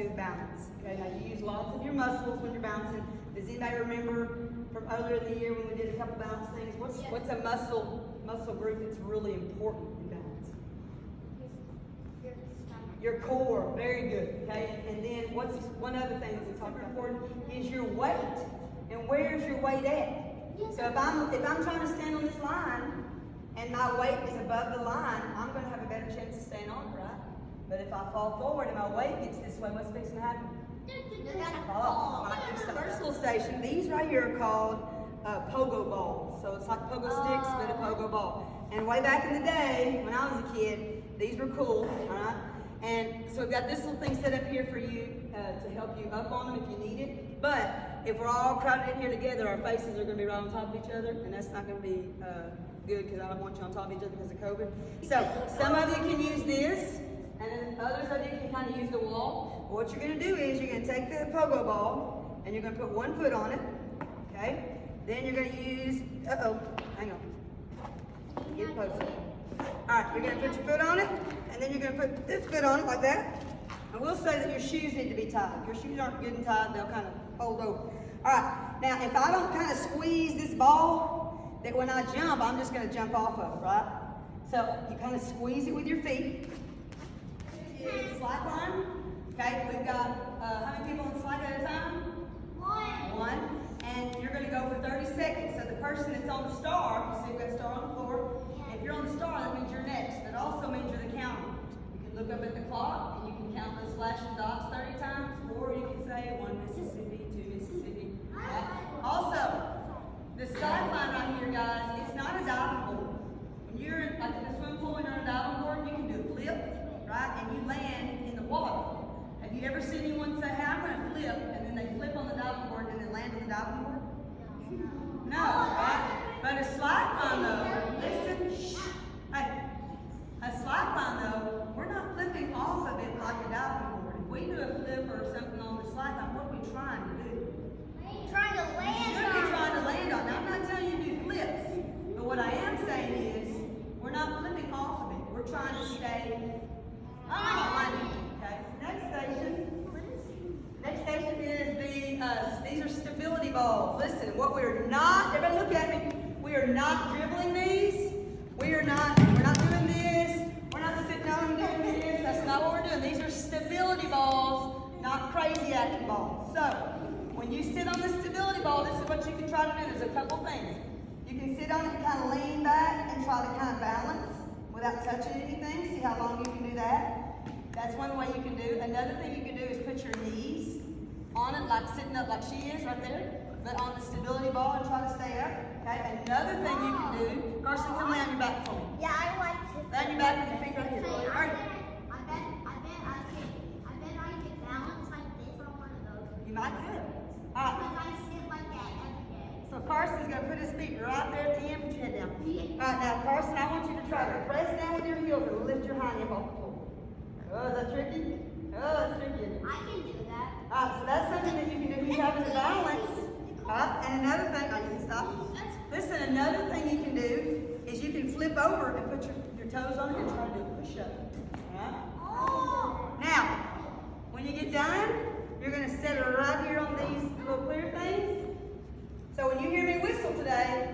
to do with balance. Okay, now you use lots of your muscles when you're bouncing. Does anybody remember from earlier in the year when we did a couple balance things? What's a muscle group that's really important in balance? Your core, very good. Okay, and then what's one other thing that's super important is your weight. And where's your weight at? So if I'm trying to stand on this line and my weight is above the line, I'm going to have a better chance of staying on it, right? But if I fall forward and my weight gets this way, what's fixing to happen? Fall. Versatile station. These right here are called pogo balls. So it's like pogo sticks, but a pogo ball. And way back in the day, when I was a kid, these were cool, all right? And so we've got this little thing set up here for you to help you up on them if you need it. But if we're all crowded in here together, our faces are going to be right on top of each other, and that's not going to be good because I don't want you on top of each other because of COVID. So some of you can use this, and then others of you can kind of use the wall. But what you're going to do is you're going to take the pogo ball, and you're going to put one foot on it, okay? Then you're going to use, hang on. Get closer. All right, you're going to put your foot on it, and then you're going to put this foot on it like that. I will say that your shoes need to be tied. If your shoes aren't good and tied, they'll kind of fold over. All right, now if I don't kind of squeeze this ball, that when I jump, I'm just going to jump off of it, right? So you kind of squeeze it with your feet. Slack line. Okay, we've got, how many people on slack at a time? One. And you're going to go for 30 seconds. So the person that's on the star, you see we've got a star on the floor. If you're on the star, that means you're next. That also means you're the counter. You can look up at the clock and you can count those flashing dots 30 times, or you can say 1 Mississippi, 2 Mississippi. Okay? Also, the sideline right here, guys, it's not a diving board. When you're like in a swim pool and you're on a diving board, you can do a flip, right? And you land in the water. Have you ever seen anyone say, hey, I'm going to flip, and then they flip on the diving board and then land on the diving board? No, right? But a slide line though, listen, hey, a slide line though, we're not flipping off of it like a diving board. If we do a flip or something on the slide line, what are we trying to do? Trying to land on. You're trying to land on. Now, I'm not telling you to do flips, but what I am saying is, we're not flipping off of it. We're trying to stay on it. Okay, next station is these are stability balls. Listen, what we're not, everybody look at me. We are not dribbling these. We're not doing this. We're not sitting on and doing this. That's not what we're doing. These are stability balls, not crazy acting balls. So, when you sit on the stability ball, this is what you can try to do. There's a couple things. You can sit on it and kind of lean back and try to kind of balance without touching anything. See how long you can do that? That's one way you can do. Another thing you can do is put your knees on it, like sitting up like she is right there, but on the stability ball and try to stay up. Okay. Another thing you can do, Carson, come lay on your back for me. Yeah, I like to. Lay on your back with your feet right here. All right. I bet I can balance like this on one of those. You might do it. All right. Because I sit like that every day. So Carson's going to put his feet right there at the end. Put your head down. All right, now Carson, I want you to try to press down with your heels and lift your hind hip off the floor. Oh, is that tricky? Oh, that's tricky. I can do that. All right, so that's something that you can do if you're having to balance. All right, and another thing, I need to stop. Listen, another thing you can do is you can flip over and put your toes on it and try to do a push-up. All right? Oh. Now, when you get done, you're going to set it right here on these little clear things. So when you hear me whistle today,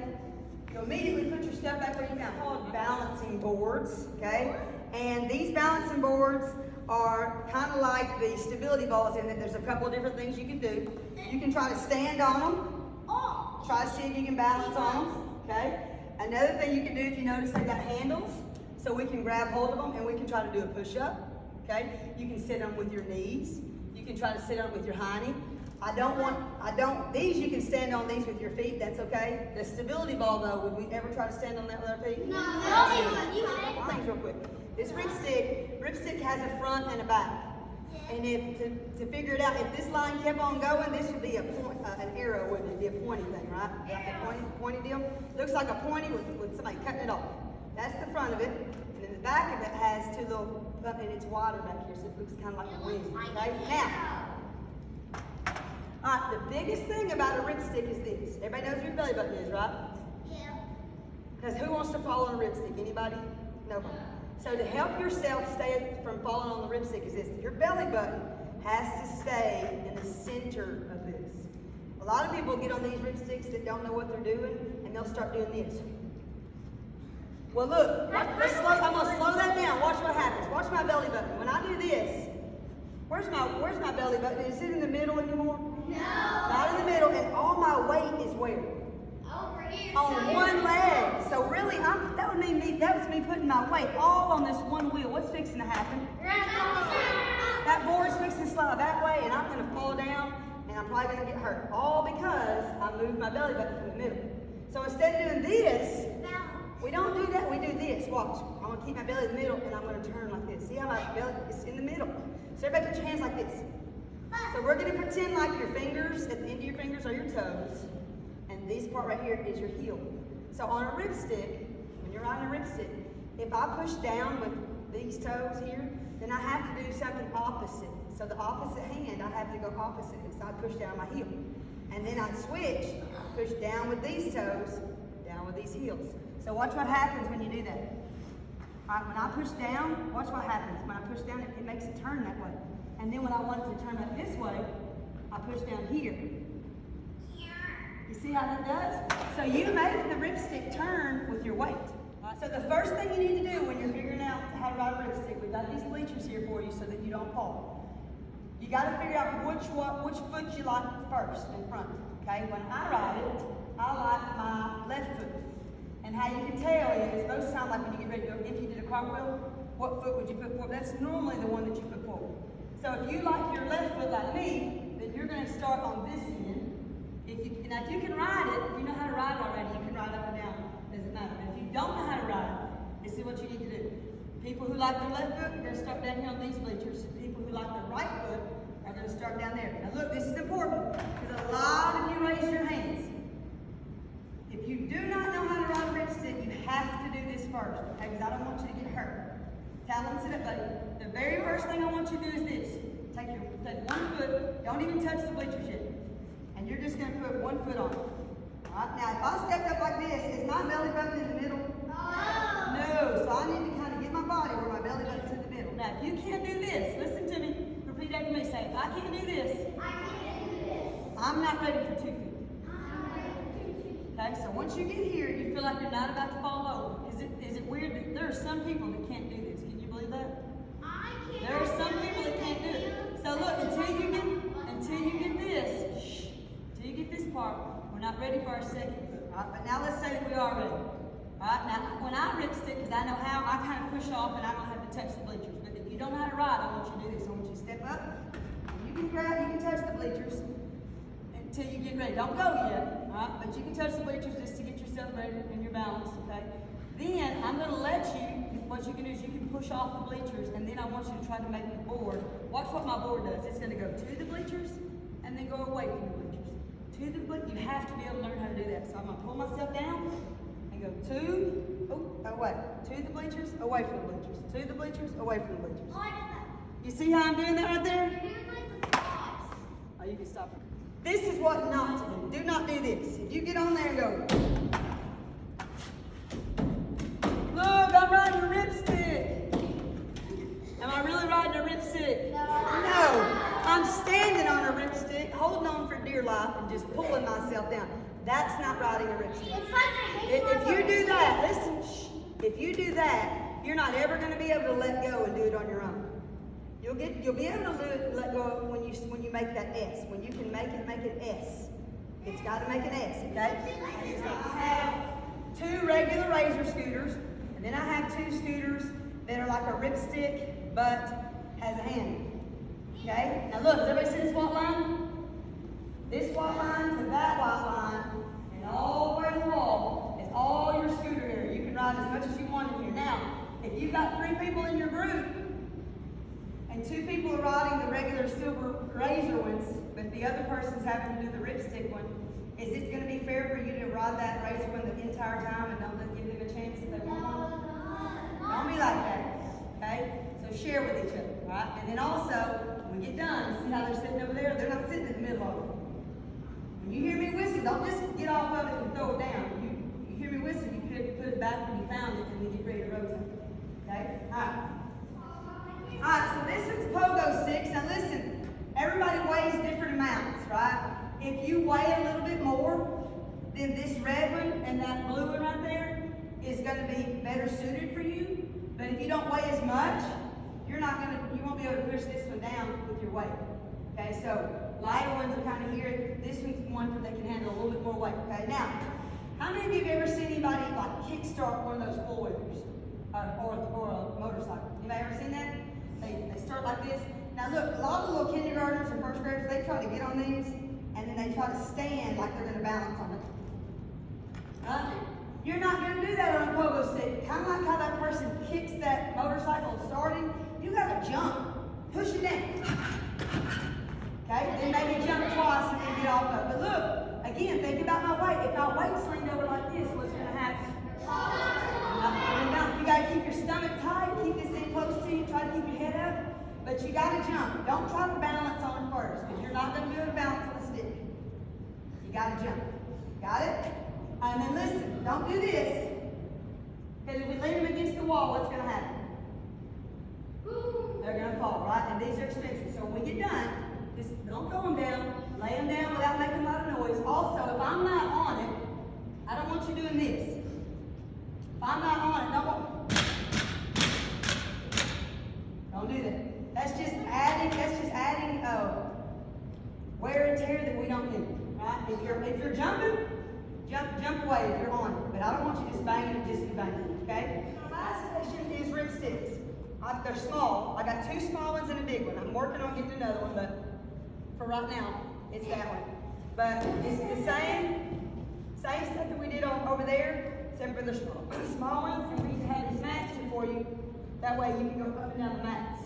you immediately put your stuff back where you found. Called balancing boards, okay? And these balancing boards are kind of like the stability balls in that there's a couple of different things you can do. You can try to stand on them. Try to see if you can balance on them, okay? Another thing you can do, if you notice they got handles, so we can grab hold of them and we can try to do a push-up, okay? You can sit on with your knees. You can try to sit on with your hiney. These you can stand on these with your feet, that's okay. The stability ball though, would we ever try to stand on that with our feet? No. Things real quick. This ripstick has a front and a back. And if to figure it out, if this line kept on going, this would be a point, an arrow, wouldn't it? It'd be a pointy thing, right? Like a pointy deal. Looks like a pointy with somebody cutting it off. That's the front of it. And then the back of it has two little, and it's wider back here, so it looks kind of like a wing. Okay? Now, all right, the biggest thing about a ripstick is this. Everybody knows where your belly button is, right? Yeah. Because who wants to fall on a ripstick? Anybody? Nobody. So to help yourself stay from falling on the ripstick is this. Your belly button has to stay in the center of this. A lot of people get on these ripsticks that don't know what they're doing, and they'll start doing this. Well, look, I'm going to slow that down. Watch what happens. Watch my belly button. When I do this, where's my belly button? Is it in the middle anymore? No. Not in the middle, and all my weight is where? Over here. On one leg. So really, that was me putting my weight all on this one wheel. What's fixing to happen? That board's fixing to slide that way, and I'm going to fall down, and I'm probably going to get hurt. All because I moved my belly button from the middle. So instead of doing this, we don't do that. We do this. Watch. I'm going to keep my belly in the middle, and I'm going to turn like this. See how my belly is in the middle? So everybody put your hands like this. So we're going to pretend like your fingers, at the end of your fingers are your toes, and this part right here is your heel. So on a ripstick, when you're riding a ripstick, if I push down with these toes here, then I have to do something opposite. So the opposite hand, I have to go opposite. So I push down my heel. And then I switch, push down with these toes, down with these heels. So watch what happens when you do that. All right, when I push down, watch what happens. When I push down, it makes it turn that way. And then when I want it to turn back this way, I push down here. You see how that does? So you make the ripstick turn with your weight. So the first thing you need to do when you're figuring out how to ride a ripstick, we've got these bleachers here for you so that you don't fall. You got to figure out which foot you like first in front. Okay? When I ride it, I like my left foot. And how you can tell is, those sound like when you get ready to go, if you did a cartwheel, what foot would you put forward? That's normally the one that you put forward. So if you like your left foot like me, then you're going to start on this end. Now if you can ride it, if you know how to ride already, you can ride up and down. Doesn't matter. If you don't know how to ride, this is what you need to do. People who like their left foot are going to start down here on these bleachers. People who like their right foot are going to start down there. Now look, this is important because a lot of you raise your hands. If you do not know how to ride a ripstick, you have to do this first, okay? Because I don't want you to get hurt. Talon, sit up, buddy. The very first thing I want you to do is this. Take one foot, don't even touch the bleachers yet. And you're just going to put one foot on. All right, now if I stepped up like this, is my belly button in the middle? No, so I need to kind of get my body where my belly button's in the middle. Now if you can't do this, listen to me, repeat after me, say, I can't do this. I'm not ready for 2 feet. Okay, so once you get here, you feel like you're not about to fall over. Is it weird that there are some people that can't do this? Can you believe that? There are some people that can't do it. So look, until you get this, until you get this part, we're not ready for our second foot. All right, but now let's say that we are ready. All right, now when I ripstick, because I know how, I kind of push off and I don't have to touch the bleachers. But if you don't know how to ride, I want you to do this. I want you to step up. You can grab, you can touch the bleachers until you get ready. Don't go yet, all right? But you can touch the bleachers just to get yourself ready and your balance, okay? Then I'm going to let you, what you can do is you can push off the bleachers, and then I want you to try to make the board. Watch what my board does. It's going to go to the bleachers and then go away from the bleachers. To the bleachers, you have to be able to learn how to do that. So I'm going to pull myself down and go away. To the bleachers, away from the bleachers. To the bleachers, away from the bleachers. You see how I'm doing that right there? Oh, you can stop it. This is what not to do. Do not do this. If you get on there and go, look, I'm riding a ripstick. Am I really riding a ripstick? No. I'm standing on a ripstick, holding on for dear life, and just pulling myself down. That's not riding a ripstick. If you do that, listen, if you do that, you're not ever going to be able to let go and do it on your own. You'll be able to let go when you make that S. When you can make it S. It's got to make an S, okay? I have 2 regular razor scooters, and then I have 2 scooters that are like a ripstick but has a handle. Okay? Now look, does everybody see this white line? This white line to that white line, and all the way to the wall is all your scooter area. You can ride as much as you want in here. Now, if you've got 3 people in your group, and 2 people are riding the regular silver razor ones, but the other person's having to do the ripstick one, is it going to be fair for you to ride that razor one the entire time and don't give them a chance if they want one? Don't be like that, okay? So share with each other, right? And then also, when we get done, see how they're sitting over there? They're not sitting in the middle of it. When you hear me whistle, don't just get off of it and throw it down. You hear me whistle, you put it back when you found it and then get ready to rotate. Okay? All right. Alright, so this is pogo sticks. Now listen, if you weigh a little bit more, then this red one and that blue one right there is gonna be better suited for you. But if you don't weigh as much, you won't be able to push this one down with your weight. Okay, so lighter ones are kind of here. This one's one that can handle a little bit more weight. Okay, now, how many of you have ever seen anybody like kickstart one of those four-wheelers or a motorcycle? Anybody ever seen that? They start like this. Now look, a lot of little kindergartners and first graders, they try to get on these and then they try to stand like they're going to balance on it. You're not going to do that on a pogo stick. Kind of like how that person kicks that motorcycle starting. You got to jump. Push it in. Okay? Then maybe jump twice and then get off of it. But look, again, think about my weight. If my weight's leaned over like this, what's going to happen? You got to keep your stomach tight. Keep this thing close to you. Try to keep your head up. But you got to jump. Don't try to balance on it first, because you're not going to be able to balance on a stick. You got to jump. Got it? And then listen, don't do this. Because if we lean them against the wall, what's going to happen? They're going to fall, right? And these are expensive. So when we get done, just don't throw them down. Lay them down without making a lot of noise. Also, if I'm not on it, I don't want you doing this. If I'm not on it, don't do that. That's just adding wear and tear that we don't need. Right? If you're jumping, jump away if you're on it. But I don't want you just banging and just banging. Okay? My last section is rib sticks. They're small. I got two small ones and a big one. I'm working on getting another one, but for right now, it's that one. But it's the same stuff that we did over there, except for the small ones. And we have these mats here for you. That way you can go up and down the mats.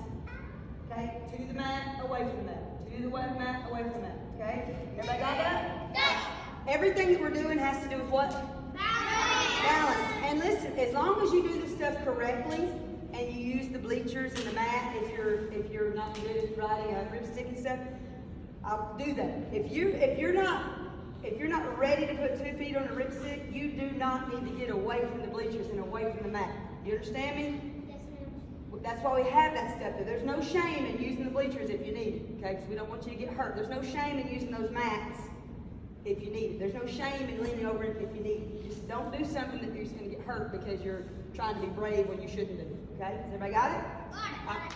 Okay? To the mat, away from the mat. To the wet mat, away from the mat. Okay? Everybody got that? Yeah. Everything that we're doing has to do with what? Balance. And listen, as long as you do this stuff correctly and you use the bleachers and the mat, if you're not good at riding a ripstick and stuff, I'll do that. If you're not ready to put 2 feet on a ripstick, you do not need to get away from the bleachers and away from the mat. You understand me? Yes, ma'am. That's why we have that stuff there. There's no shame in using the bleachers if you need it, okay? Because we don't want you to get hurt. There's no shame in using those mats if you need it. There's no shame in leaning over it if you need it. Just don't do something that you're just going to get hurt because you're trying to be brave when you shouldn't do. Okay? Has everybody got it? Got it.